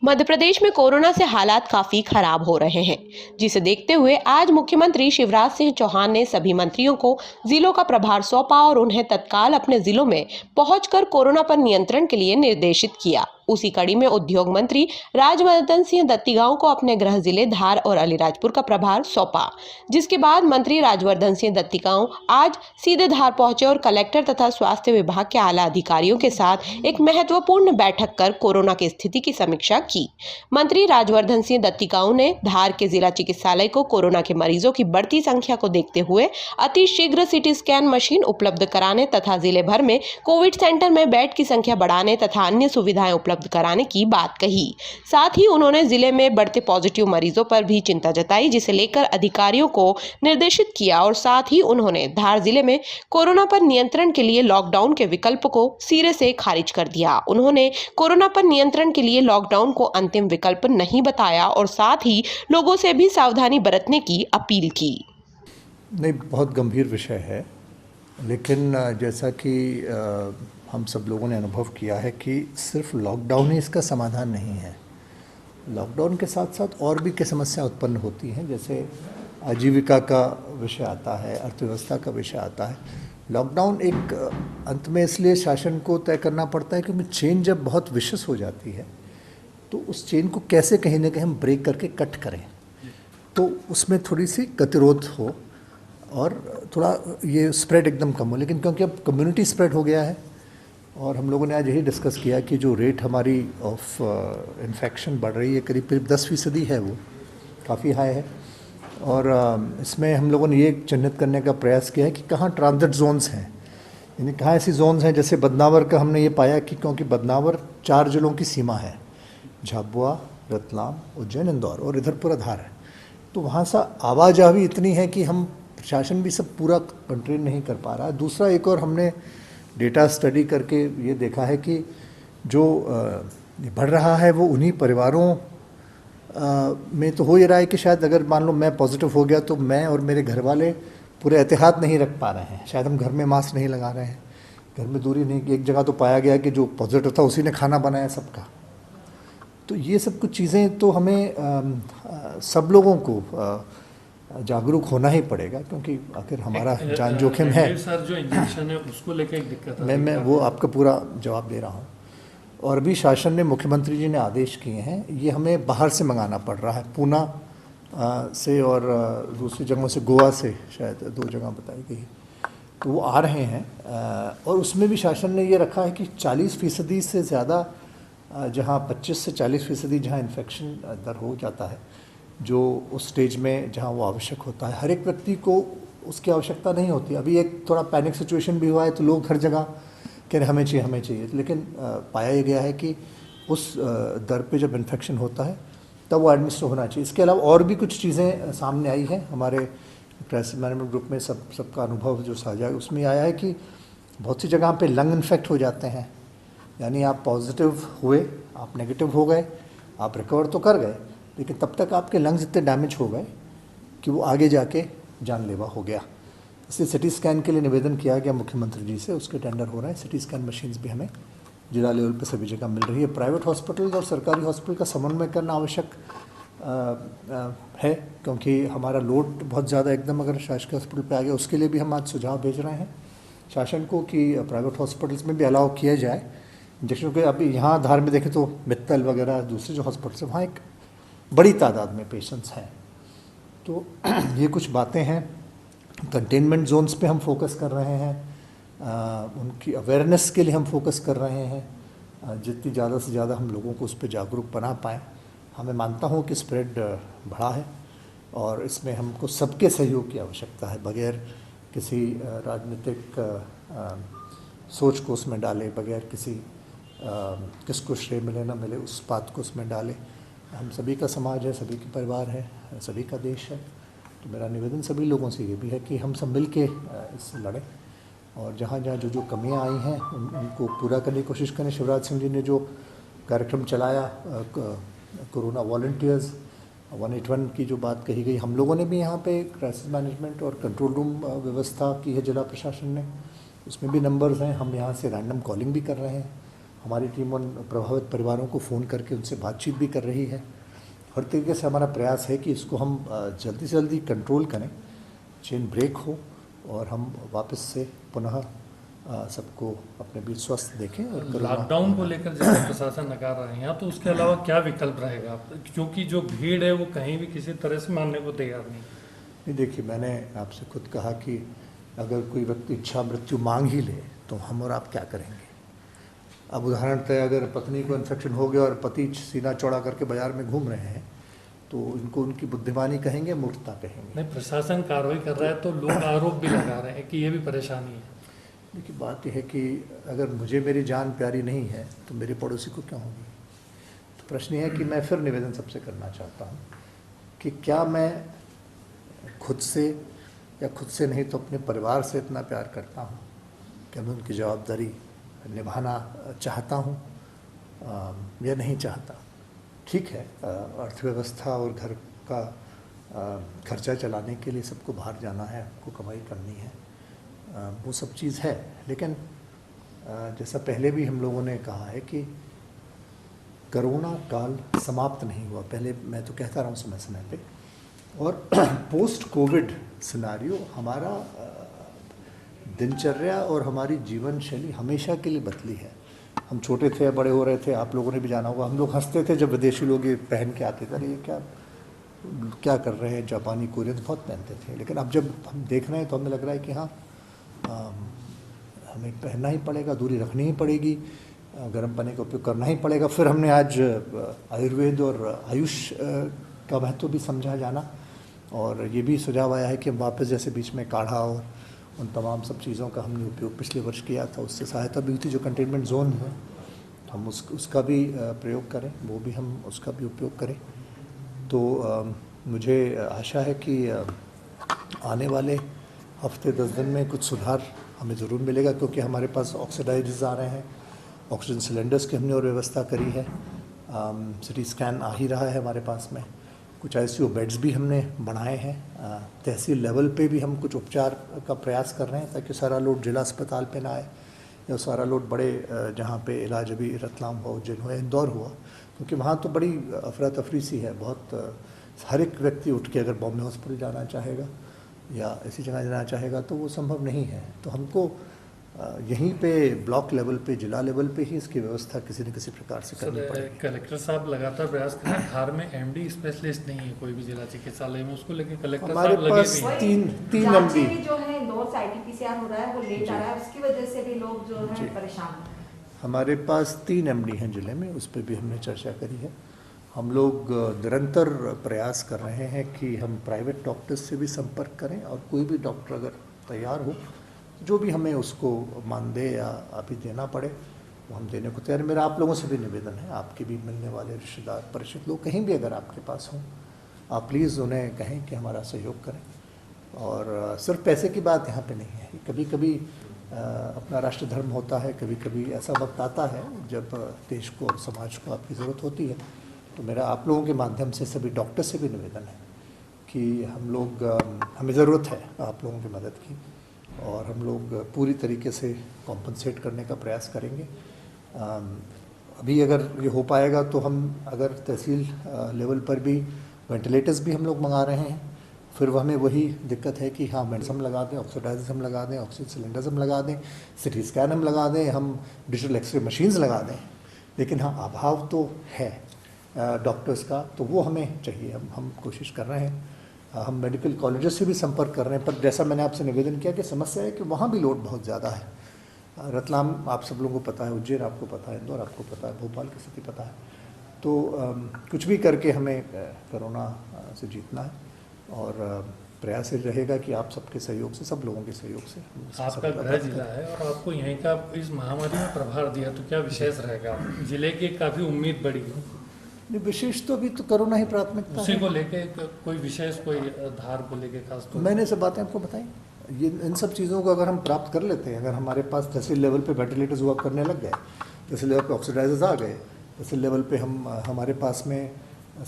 मध्य प्रदेश में कोरोना से हालात काफी खराब हो रहे हैं, जिसे देखते हुए आज मुख्यमंत्री शिवराज सिंह चौहान ने सभी मंत्रियों को जिलों का प्रभार सौंपा और उन्हें तत्काल अपने जिलों में पहुंचकर कोरोना पर नियंत्रण के लिए निर्देशित किया। उसी कड़ी में उद्योग मंत्री राजवर्धन सिंह दत्तीगांव को अपने गृह जिले धार और अलीराजपुर का प्रभार सौंपा, जिसके बाद मंत्री राजवर्धन सिंह दत्तीगांव आज सीधे धार पहुंचे और कलेक्टर तथा स्वास्थ्य विभाग के आला अधिकारियों के साथ एक महत्वपूर्ण बैठक कर कोरोना की स्थिति की समीक्षा की। मंत्री राजवर्धन सिंह दत्तीगांव ने धार के जिला चिकित्सालय को कोरोना के मरीजों की बढ़ती संख्या को देखते हुए अति शीघ्र सीटी स्कैन मशीन उपलब्ध कराने तथा जिले भर में कोविड सेंटर में बेड की संख्या बढ़ाने तथा अन्य सुविधाएं उपलब्ध कराने की बात कही। साथ ही उन्होंने जिले में बढ़ते पॉजिटिव मरीजों पर भी चिंता जताई, जिसे लेकर अधिकारियों को निर्देशित किया और साथ ही उन्होंने धार जिले में कोरोना पर नियंत्रण के लिए लॉकडाउन के विकल्प को सिरे से खारिज कर दिया। उन्होंने कोरोना पर नियंत्रण के लिए लॉकडाउन को अंतिम विकल्प नहीं बताया और साथ ही लोगों से भी सावधानी बरतने की अपील की। नहीं, बहुत गंभीर विषय है, लेकिन जैसा कि हम सब लोगों ने अनुभव किया है कि सिर्फ लॉकडाउन ही इसका समाधान नहीं है। लॉकडाउन के साथ साथ और भी कई समस्या उत्पन्न होती हैं, जैसे आजीविका का विषय आता है, अर्थव्यवस्था का विषय आता है। लॉकडाउन एक अंत में इसलिए शासन को तय करना पड़ता है क्योंकि चेन जब बहुत विशेष हो जाती है तो उस चेन को कैसे कहीं ना कहीं हम ब्रेक करके कट करें, तो उसमें थोड़ी सी गतिरोध हो और थोड़ा ये स्प्रेड एकदम कम हो। लेकिन क्योंकि अब कम्युनिटी स्प्रेड हो गया है और हम लोगों ने आज यही डिस्कस किया कि जो रेट हमारी ऑफ इन्फेक्शन बढ़ रही है करीब 10% है, वो काफ़ी हाई है। और इसमें हम लोगों ने ये चिन्हित करने का प्रयास किया है कि कहाँ ट्रांजिट जोन्स हैं, यानी कहाँ ऐसी जोन्स हैं। जैसे बदनावर का हमने ये पाया कि क्योंकि बदनावर 4 जिलों की सीमा है, झाबुआ, रतलाम, उज्जैन, इंदौर और इधर पूरा धार है, तो वहाँ से आवाजाही इतनी है कि हम प्रशासन भी सब पूरा कंट्रोल नहीं कर पा रहा है। दूसरा एक और हमने डेटा स्टडी करके ये देखा है कि जो बढ़ रहा है वो उन्हीं परिवारों में तो हो ही रहा है कि शायद अगर मान लो मैं पॉजिटिव हो गया तो मैं और मेरे घर वाले पूरे एहतियात नहीं रख पा रहे हैं, शायद हम घर में मास्क नहीं लगा रहे हैं, घर में दूरी नहीं। एक जगह तो पाया गया कि जो पॉजिटिव था उसी ने खाना बनाया सबका। तो ये सब कुछ चीज़ें तो हमें सब लोगों को जागरूक होना ही पड़ेगा, क्योंकि आखिर हमारा जान जोखिम है। सर, जो इंजेक्शन है उसको लेकर एक दिक्कत है। मैं वो आपका पूरा जवाब दे रहा हूँ। और अभी शासन ने, मुख्यमंत्री जी ने आदेश किए हैं, ये हमें बाहर से मंगाना पड़ रहा है, पूना से और दूसरी जगहों से, गोवा से शायद 2 जगह बताई गई, तो वो आ रहे हैं। और उसमें भी शासन ने ये रखा है कि 40% से ज़्यादा, जहाँ 25 से 40% जहाँ इन्फेक्शन दर हो जाता है, जो उस स्टेज में जहाँ वो आवश्यक होता है, हर एक व्यक्ति को उसकी आवश्यकता नहीं होती। अभी एक थोड़ा पैनिक सिचुएशन भी हुआ है तो लोग हर जगह कह रहे हमें चाहिए, लेकिन पाया ये गया है कि उस दर पे जब इन्फेक्शन होता है तब वो एडमिनिस्टर होना चाहिए। इसके अलावा और भी कुछ चीज़ें सामने आई हैं, हमारे क्राइसिस मैनेजमेंट ग्रुप में सबका अनुभव जो साझा है उसमें आया है कि बहुत सी जगह पे लंग इन्फेक्ट हो जाते हैं, यानी आप पॉजिटिव हुए, आप नेगेटिव हो गए, आप रिकवर तो कर गए, लेकिन तब तक आपके लंग्स इतने डैमेज हो गए कि वो आगे जाके जानलेवा हो गया। इसलिए सिटी स्कैन के लिए निवेदन किया गया मुख्यमंत्री जी से, उसके टेंडर हो रहे हैं। सिटी स्कैन मशीन्स भी हमें जिला लेवल पे सभी जगह मिल रही है। प्राइवेट हॉस्पिटल और सरकारी हॉस्पिटल का समन्वय करना आवश्यक है, क्योंकि हमारा लोड बहुत ज़्यादा एकदम अगर शासकीय हॉस्पिटल पे आ गया, उसके लिए भी हम आज सुझाव भेज रहे हैं शासन को कि प्राइवेट हॉस्पिटल्स में भी अलाउ किया जाए इंजेक्शन के। अभी यहाँ धार में देखें तो मित्तल वगैरह दूसरे जो हॉस्पिटल्स हैं, वहाँ एक बड़ी तादाद में पेशेंट्स हैं। तो ये कुछ बातें हैं। कंटेनमेंट जोन्स पे हम फोकस कर रहे हैं, उनकी अवेयरनेस के लिए हम फोकस कर रहे हैं। जितनी ज़्यादा से ज़्यादा हम लोगों को उस पर जागरूक बना पाएँ। हमें मानता हूँ कि स्प्रेड बढ़ा है और इसमें हमको सबके सहयोग की आवश्यकता है, बगैर किसी राजनीतिक सोच को उसमें डाले, बगैर किसी किसको श्रेय मिले ना मिले उस बात को उसमें डाले। हम सभी का समाज है, सभी के परिवार है, सभी का देश है। तो मेरा निवेदन सभी लोगों से ये भी है कि हम सब मिल के इससे लड़ें और जहाँ जहाँ जो कमियाँ आई हैं उनको पूरा करने की कोशिश करें। शिवराज सिंह जी ने जो कार्यक्रम चलाया, कोरोना वॉलंटियर्स 181 की जो बात कही गई, हम लोगों ने भी यहाँ पे क्राइसिस मैनेजमेंट और कंट्रोल रूम व्यवस्था की है जिला प्रशासन ने, उसमें भी नंबर्स हैं। हम यहाँ से रैंडम कॉलिंग भी कर रहे हैं हमारी टीम उन प्रभावित परिवारों को फ़ोन करके उनसे बातचीत भी कर रही है। हर तरीके से हमारा प्रयास है कि इसको हम जल्दी से जल्दी कंट्रोल करें, चेन ब्रेक हो और हम वापस से पुनः सबको अपने बीच स्वस्थ देखें। और लॉकडाउन को लेकर जैसे प्रशासन नकार रहे हैं तो उसके अलावा क्या विकल्प रहेगा, क्योंकि जो भीड़ है वो कहीं भी किसी तरह से मानने को तैयार नहीं। देखिए, मैंने आपसे खुद कहा कि अगर कोई व्यक्ति इच्छा मृत्यु मांग ही ले तो हम और आप क्या करेंगे। अब उदाहरणतः अगर पत्नी को इन्फेक्शन हो गया और पति सीना चौड़ा करके बाजार में घूम रहे हैं तो इनको उनकी बुद्धिमानी कहेंगे, मूर्खता कहेंगे। नहीं, प्रशासन कार्रवाई कर रहा है तो लोग आरोप भी लगा रहे हैं कि ये भी परेशानी है। देखिए, बात यह है कि अगर मुझे मेरी जान प्यारी नहीं है तो मेरे पड़ोसी को क्या होगी। तो प्रश्न यह है कि मैं फिर निवेदन सबसे करना चाहता हूँ कि क्या मैं खुद से या खुद से नहीं तो अपने परिवार से इतना प्यार करता हूँ कि मैं उनकी जवाबदारी निभाना चाहता हूँ या नहीं चाहता। ठीक है, अर्थव्यवस्था और घर का खर्चा चलाने के लिए सबको बाहर जाना है, आपको कमाई करनी है, वो सब चीज़ है। लेकिन जैसा पहले भी हम लोगों ने कहा है कि कोरोना काल समाप्त नहीं हुआ। पहले मैं तो कहता रहा हूँ समय समय पे, और पोस्ट कोविड सिनारियो हमारा दिनचर्या और हमारी जीवन शैली हमेशा के लिए बदली है। हम छोटे थे, बड़े हो रहे थे, आप लोगों ने भी जाना होगा, हम लोग हंसते थे जब विदेशी लोग ये पहन के आते थे, अरे ये क्या कर रहे हैं, जापानी कोरियन बहुत पहनते थे। लेकिन अब जब हम देख रहे हैं तो हमें लग रहा है कि हाँ, हमें पहनना ही पड़ेगा, दूरी रखनी ही पड़ेगी, गर्म पानी का उपयोग करना ही पड़ेगा। फिर हमने आज आयुर्वेद और आयुष का महत्व भी समझा जाना, और ये भी सुझाव आया है कि हम वापस जैसे बीच में काढ़ा और उन तमाम सब चीज़ों का हमने उपयोग पिछले वर्ष किया था, उससे सहायता भी हुई थी। जो कंटेनमेंट जोन है हम उसका भी प्रयोग करें, वो भी हम उसका भी उपयोग करें। तो मुझे आशा है कि आने वाले हफ्ते 10 दिन में कुछ सुधार हमें ज़रूर मिलेगा, क्योंकि हमारे पास ऑक्सीडाइजर्स आ रहे हैं, ऑक्सीजन सिलेंडर्स की हमने और व्यवस्था करी है, सिटी स्कैन आ ही रहा है हमारे पास में, कुछ ICU बेड्स भी हमने बढ़ाए हैं, तहसील लेवल पे भी हम कुछ उपचार का प्रयास कर रहे हैं ताकि सारा लोड जिला अस्पताल पे ना आए, या सारा लोड बड़े जहाँ पे इलाज अभी रतलाम हो, उज्जैन हो या इंदौर हुआ, क्योंकि वहाँ तो बड़ी अफरा तफरी सी है बहुत। हर एक व्यक्ति उठ के अगर बॉम्बे हॉस्पिटल जाना चाहेगा या ऐसी जगह जाना चाहेगा तो वो संभव नहीं है। तो हमको यहीं पे ब्लॉक लेवल पे, जिला लेवल पे ही इसकी व्यवस्था किसी न किसी प्रकार से करनी पड़ेगी। कलेक्टर साहब लगातार प्रयास कर रहे हैं। धार में MD स्पेशलिस्ट नहीं है कोई भी जिला चिकित्सालय में, उसको लेकर कलेक्टर साहब लगे पास हुए हैं। तीन MD जो है इंदौर से RT-PCR हो रहा है, वो लेट आ रहा है, उसकी वजह से भी लोग जो है परेशान हैं। हमारे पास 3 MD हैं जिले में, उस पर भी हमने चर्चा करी है। हम लोग निरंतर प्रयास कर रहे हैं कि हम प्राइवेट डॉक्टर्स से भी संपर्क करें, और कोई भी डॉक्टर अगर तैयार हो, जो भी हमें उसको मानदेय या अभी देना पड़े वो हम देने को तैयार हैं। मेरा आप लोगों से भी निवेदन है, आपके भी मिलने वाले रिश्तेदार, परिचित लोग कहीं भी अगर आपके पास हों, आप प्लीज़ उन्हें कहें कि हमारा सहयोग करें। और सिर्फ पैसे की बात यहाँ पे नहीं है, कभी कभी अपना राष्ट्र धर्म होता है, कभी कभी ऐसा वक्त आता है जब देश को और समाज को आपकी ज़रूरत होती है। तो मेरा आप लोगों के माध्यम से सभी डॉक्टर से भी निवेदन है कि हमें ज़रूरत है आप लोगों की मदद की, और हम लोग पूरी तरीके से कॉम्पनसेट करने का प्रयास करेंगे। अभी अगर ये हो पाएगा तो हम अगर तहसील लेवल पर भी वेंटिलेटर्स भी हम लोग मंगा रहे हैं, फिर हमें वही दिक्कत है कि हाँ, मेडिसिन हम लगा दें, ऑक्सीडाइजर्स हम लगा दें, ऑक्सीजन सिलेंडर्स हम लगा दें, सिटी स्कैन हम लगा दें, हम डिजिटल एक्सरे मशीन्स लगा दें, लेकिन हाँ, अभाव तो है डॉक्टर्स का, तो वो हमें चाहिए। हम कोशिश कर रहे हैं, हम मेडिकल कॉलेजेस से भी संपर्क कर रहे हैं, पर जैसा मैंने आपसे निवेदन किया कि समस्या है कि वहाँ भी लोड बहुत ज़्यादा है। रतलाम आप सब लोगों को पता है, उज्जैन आपको पता है, इंदौर आपको पता है, भोपाल की स्थिति पता है। तो कुछ भी करके हमें कोरोना से जीतना है, और प्रयास ये रहेगा कि आप सबके सहयोग से, सब लोगों के सहयोग से। आपका गृह जिला है और आपको यहीं का इस महामारी में प्रभार दिया, तो क्या विशेष रहेगा? जिले की काफ़ी उम्मीद बढ़ी है। विशेष तो अभी तो कोरोना ही प्राथमिकता उसी है। को लेके कोई विशेष, कोई धार को लेके खास तो मैंने सब बातें आपको बताई। ये इन सब चीज़ों को अगर हम प्राप्त कर लेते हैं, अगर हमारे पास तहसील लेवल पे वेंटिलेटर्स हुआ करने लग गए, तहसील लेवल पे ऑक्सीडाइजर्स आ गए, तहसील लेवल पे हमारे पास में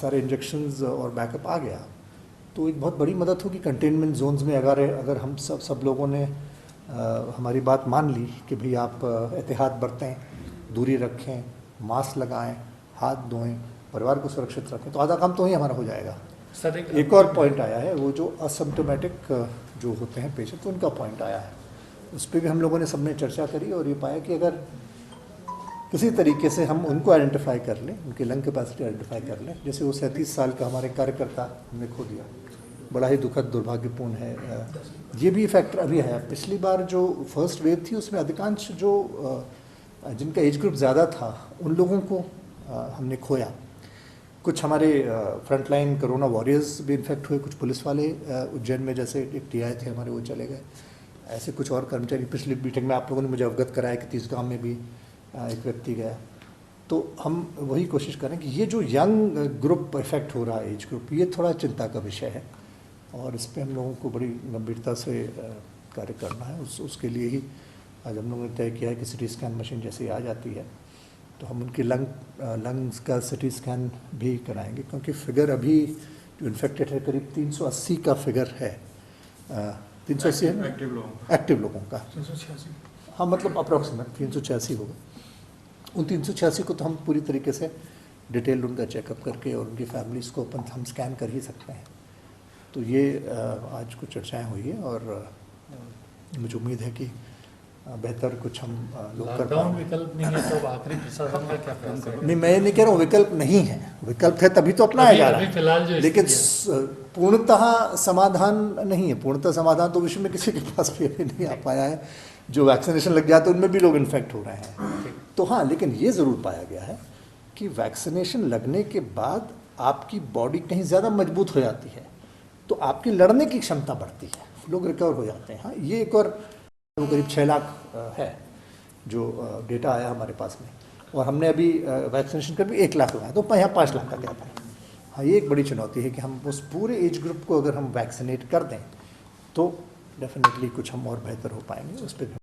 सारे इंजेक्शंस और बैकअप आ गया, तो एक बहुत बड़ी मदद होगी। कंटेनमेंट जोन्स में अगर हम सब लोगों ने हमारी बात मान ली कि भाई आप एहतियात बरतें, दूरी रखें, मास्क लगाएं, हाथ धोएं, परिवार को सुरक्षित रखें, तो आधा काम तो ही हमारा हो जाएगा। सर एक और पॉइंट आया है, वो जो असिम्प्टोमेटिक जो होते हैं पेशेंट, तो उनका पॉइंट आया है। उस पर भी हम लोगों ने सबने चर्चा करी और ये पाया कि अगर किसी तरीके से हम उनको आइडेंटिफाई कर लें, उनकी लंग कैपेसिटी आइडेंटिफाई कर लें, जैसे वो 37 साल का हमारे कार्यकर्ता हमने खो दिया, बड़ा ही दुखद दुर्भाग्यपूर्ण है। ये भी फैक्टर अभी है। पिछली बार जो फर्स्ट वेव थी उसमें अधिकांश जो जिनका एज ग्रुप ज़्यादा था उन लोगों को हमने खोया। कुछ हमारे फ्रंटलाइन कोरोना वॉरियर्स भी इन्फेक्ट हुए, कुछ पुलिस वाले उज्जैन में जैसे एक टीआई थे हमारे, वो चले गए। ऐसे कुछ और कर्मचारी, पिछली मीटिंग में आप लोगों ने मुझे अवगत कराया कि तीसगांव में भी एक व्यक्ति गया। तो हम वही कोशिश करें कि ये जो यंग ग्रुप इफेक्ट हो रहा है, एज ग्रुप, ये थोड़ा चिंता का विषय है और इस पर हम लोगों को बड़ी गंभीरता से कार्य करना है। उसके लिए ही आज हम लोगों ने तय किया है कि सिटी स्कैन मशीन जैसे आ जाती है तो हम उनकी लंग्स का सिटी स्कैन भी कराएंगे, क्योंकि फिगर अभी जो इन्फेक्टेड है करीब 380 का फिगर है। 380 है एक्टिव लोगों का, 386। हाँ, मतलब अप्रॉक्सीमेट 386 होगा। उन 386 को तो हम पूरी तरीके से डिटेल उनका चेकअप करके और उनकी फैमिलीज़ को अपन हम स्कैन कर ही सकते हैं। तो ये आज कुछ चर्चाएं हुई है और मुझे उम्मीद है कि बेहतर कुछ हम लोग कर लॉकडाउन पाएंगे। विकल्प नहीं है तो आखिरी प्रशासन का क्या प्रयास है? नहीं, मैं नहीं कह रहा हूँ विकल्प नहीं है, विकल्प है तभी तो अपनाया जा रहा अभी फिलहाल जो है, लेकिन स्थिति पूर्णतः समाधान नहीं है। पूर्णतः समाधान तो विश्व में किसी के पास भी अभी नहीं आ पाया है। जो वैक्सीनेशन लग जाते हैं उनमें भी लोग इन्फेक्ट हो रहे हैं। तो हाँ, लेकिन ये ज़रूर पाया गया है कि वैक्सीनेशन लगने के बाद आपकी बॉडी कहीं ज़्यादा मजबूत हो जाती है, तो आपकी लड़ने की क्षमता बढ़ती है, लोग रिकवर हो जाते हैं। हाँ, ये एक और वो करीब 6 लाख है जो डेटा आया हमारे पास में, और हमने अभी वैक्सीनेशन कर भी 1 लाख लगाया, तो यहाँ 5 लाख का गैप है। हाँ, ये एक बड़ी चुनौती है कि हम उस पूरे एज ग्रुप को अगर हम वैक्सीनेट कर दें तो डेफिनेटली कुछ हम और बेहतर हो पाएंगे। उस पर